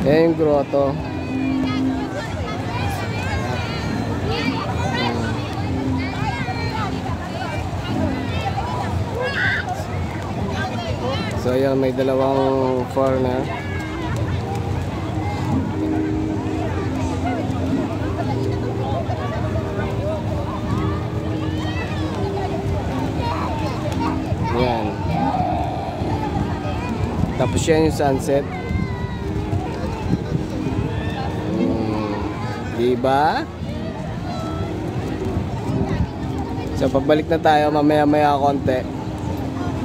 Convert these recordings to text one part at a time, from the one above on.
Yan yung grotto. So ayan, may dalawang foreigner. Ayan. Tapos yan yung sunset. Diba? So pabalik na tayo mamaya-maya konti.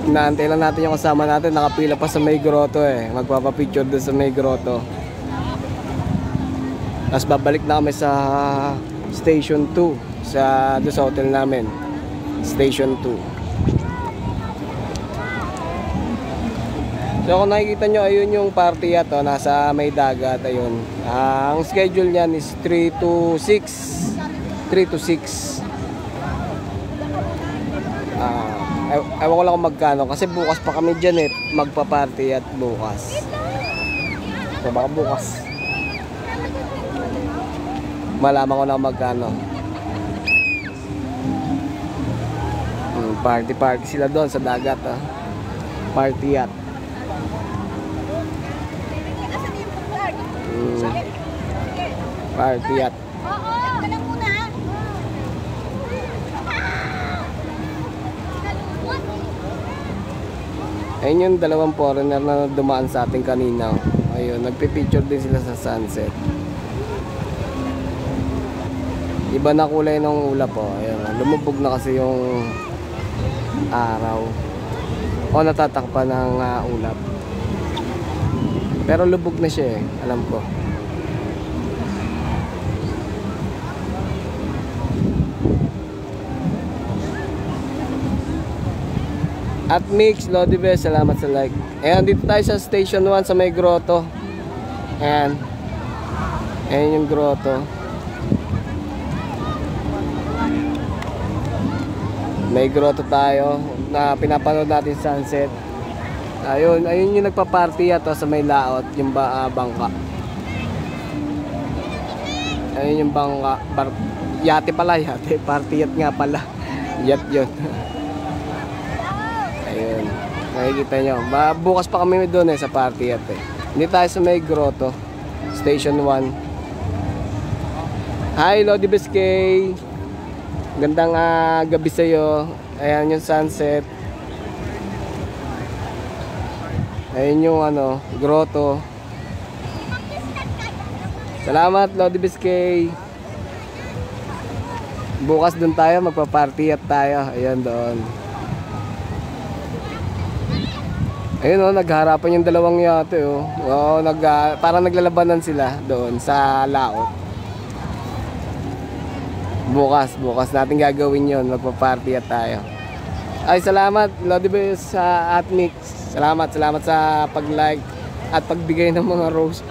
Inaantay lang natin yung kasama natin. Nakapila pa sa may grotto eh. Magpapapicture doon sa may grotto. Tapos babalik na kami sa Station 2 doon sa hotel namin. Station 2. So kung nakikita nyo, ayun yung party yacht, nasa may dagat, ayun. Ang schedule niyan is 3 to 6. 3 to 6. Ewan ko lang kung magkano, kasi bukas pa kami dyan eh, magpa-party yacht bukas. So baka bukas malaman ko na magkano. Party sila doon sa dagat, party yacht. Party yacht. Ayun yung dalawang foreigner na dumaan sa atin kanina. Ayun, nagpipicture din sila sa sunset. Iba na kulay ng ulap po. Ayun, lumubog na kasi yung araw. O natatakpan ng ulap. Pero lubog na siya eh, alam ko. At Mix, Lodibes, salamat sa like. Ayan, dito tayo sa Station 1 sa may grotto. Ayan. Ayan yung grotto. May grotto tayo na pinapanood natin sunset. Ayun yung nagpa-party yacht sa may laot, yung bangka. Ayun yung bangka, yate pala, yate, party yacht nga pala. Yacht yun. Ayun, nakikita nyo. Bukas pa kami doon sa party yacht eh. Hindi tayo sa may grotto, Station 1. Hi Lodi Biscay, gandang gabi sa'yo. Ayan yung sunset. Ayun yung grotto. Salamat Lodi Biscay. Bukas doon tayo, magpa-party yacht tayo. Ayan doon. Ayun naghaharapan yung dalawang yate parang naglalabanan sila doon sa laot. Bukas natin gagawin yon, magpa-party at tayo. Ay salamat Lodibes sa Atmix. Salamat sa pag-like at pagbigay ng mga rose.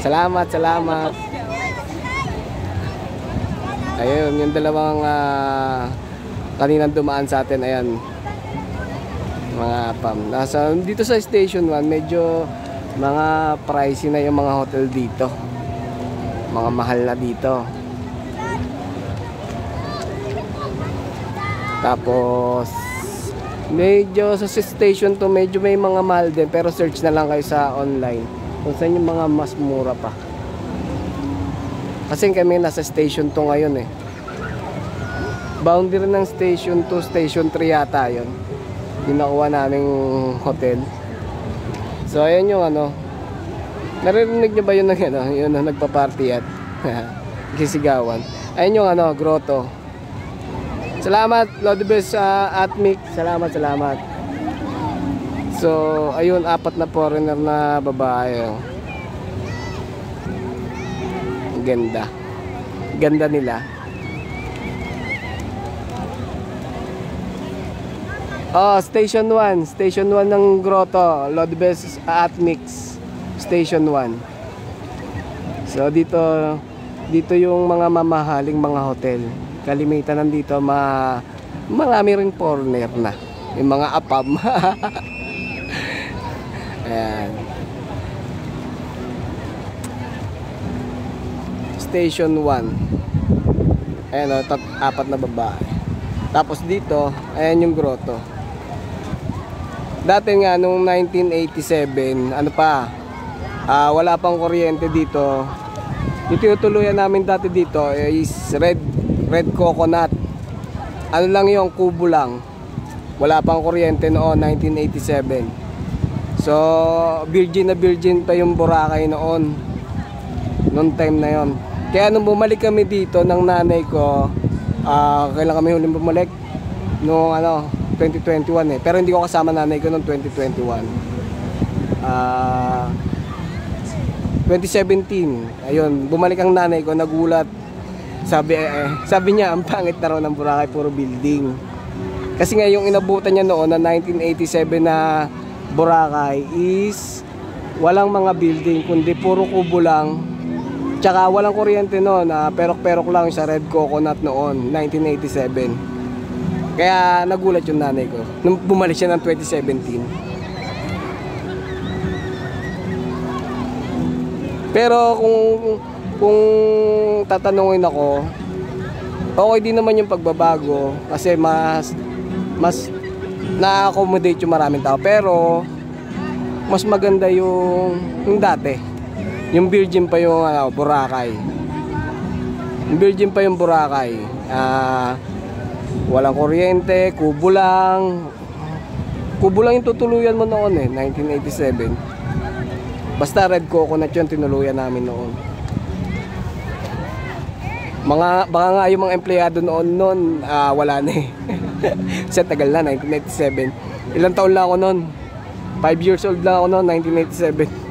Salamat. Ayun, yung dalawang kaninang dumaan sa atin, ayan. Mga nasa dito sa Station 1, medyo mga pricey na yung mga hotel dito. Mga mahal na dito. Tapos medyo sa Station 2 medyo may mga mahal din, pero search na lang kayo sa online kung saan yung mga mas mura pa. Kasi kami nasa Station 2 ngayon eh. Boundary ng Station 2, Station 3 yata yun. Ginakuha naming hotel. So ayan yung naririnig nyo ba yun yun na nagpa-party at gisigawan. Ayan yung grotto. Salamat Lodibes at Mick. Salamat. So ayun, 4 na foreigner na babae. Ganda nila. Station 1 ng grotto, Lodibes at Mix. Station 1. So dito yung mga mamahaling mga hotel. Kalimitan nandito marami ring foreigner na. Yung mga apam. Ayan. station 1. Ayan o, apat na babae. Tapos dito, ayan yung grotto. Dati nga nung 1987, ano pa, wala pang kuryente dito. Yung tinutuluyan namin dati dito is red coconut. Ano lang yung kubo lang. Wala pang kuryente noon, 1987. So, virgin na virgin pa yung Boracay noon. Noong time na yon. Kaya nung bumalik kami dito ng nanay ko, kailan kami huling bumalik? Noong 2021 eh. Pero hindi ko kasama nanay ko noong 2021. 2017. Ayun, bumalik ang nanay ko, nagulat. Sabi niya, ang pangit na raw ng Boracay, puro building. Kasi nga yung inabutan niya noon na 1987 na Boracay is walang mga building, kundi puro kubo lang. Tsaka walang kuryente noon, perok-perok lang sa red coconut noon, 1987. Kaya nagulat yung nanay ko nung bumalik siya ng 2017. Pero kung tatanungin ako, okay din naman yung pagbabago kasi mas na-accommodate yung maraming tao. Pero mas maganda yung dati. Yung virgin pa yung Boracay. Yung virgin pa yung Boracay. Walang kuryente, kubo lang. Kubo lang yung tutuluyan mo noon eh, 1987. Basta red coconut yun, tinuluyan namin noon. Baka nga yung mga empleyado noon wala na eh. Kasi tagal na, 1997. Ilang taon lang ako noon? 5 years old lang ako noon, 1987.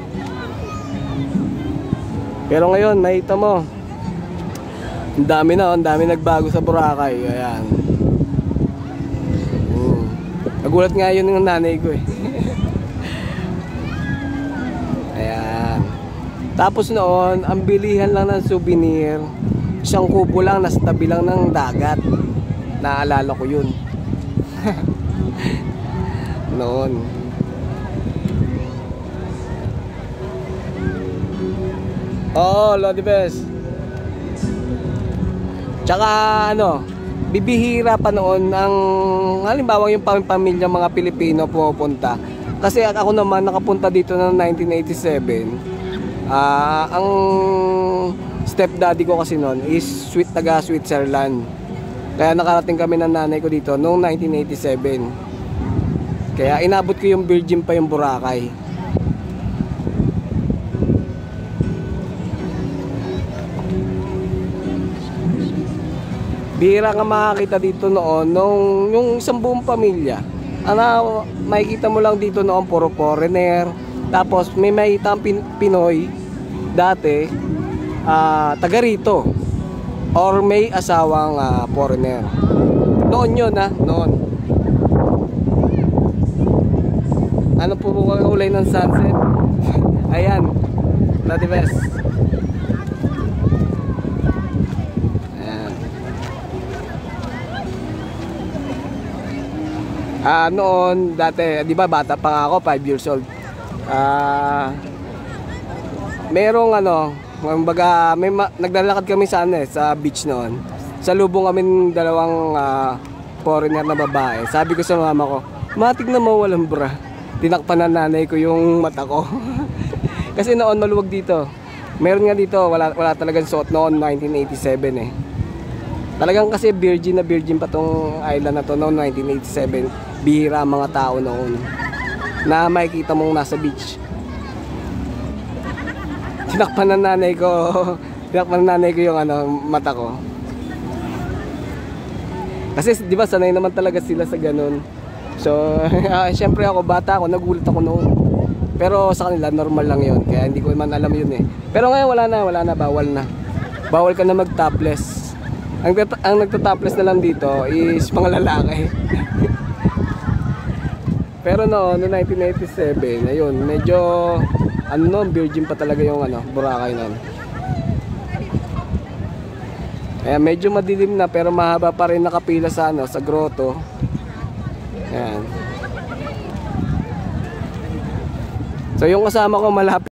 Pero ngayon, nakita mo, ang dami nagbago sa Boracay. Ayan. Nagulat nga yun ng nanay ko eh. Ayan. Tapos noon, ang bilihan lang ng souvenir, isang kubo lang, nasa tabi lang ng dagat. Naalala ko yun. Noon. Oo, Lodi Bes. Tsaka bibihira pa noon ang halimbawa yung pamilya mga Pilipino pumupunta. Kasi ako naman nakapunta dito noong 1987. Ang stepdaddy ko kasi noon is taga Switzerland. Kaya nakarating kami ng nanay ko dito noong 1987. Kaya inabot ko yung virgin pa yung Boracay. Bihira nga makakita dito noon yung isang buong pamilya. Makikita mo lang dito noon puro foreigner. Tapos may makita ang Pinoy dati taga rito or may asawang foreigner. Noon yun noon. Ano po kulay ng sunset? Ayan, Lodi Bes. Noon, dati, di ba bata pa nga ako, 5 years old. Merong naglalakad kami sa beach noon. Sa lubong kami dalawang foreigner na babae. Sabi ko sa mama ko, tignan mo walang bra. Tinakpan na nanay ko yung mata ko. Kasi noon maluwag dito. Meron nga dito, wala talagang suot noon, 1987 eh. Talagang kasi virgin na virgin pa tong island na to noong 1987. Bihira mga tao noon na makikita mong nasa beach. Tinakpan ng nanay ko yung mata ko. Kasi di ba sanay naman talaga sila sa ganun. So syempre ako bata ako, nagulat ako noon. Pero sa kanila normal lang yun. Kaya hindi ko man alam yun eh. Pero ngayon wala na, bawal na. Bawal ka na mag-topless. Ang nagta-topless na lang dito is mga lalaki. Pero noong 1987, ayun, medyo virgin pa talaga yung Boracay noon. Kaya medyo madilim na pero mahaba pa rin nakapila sa sa grotto. Ayan. So yung kasama ko malapit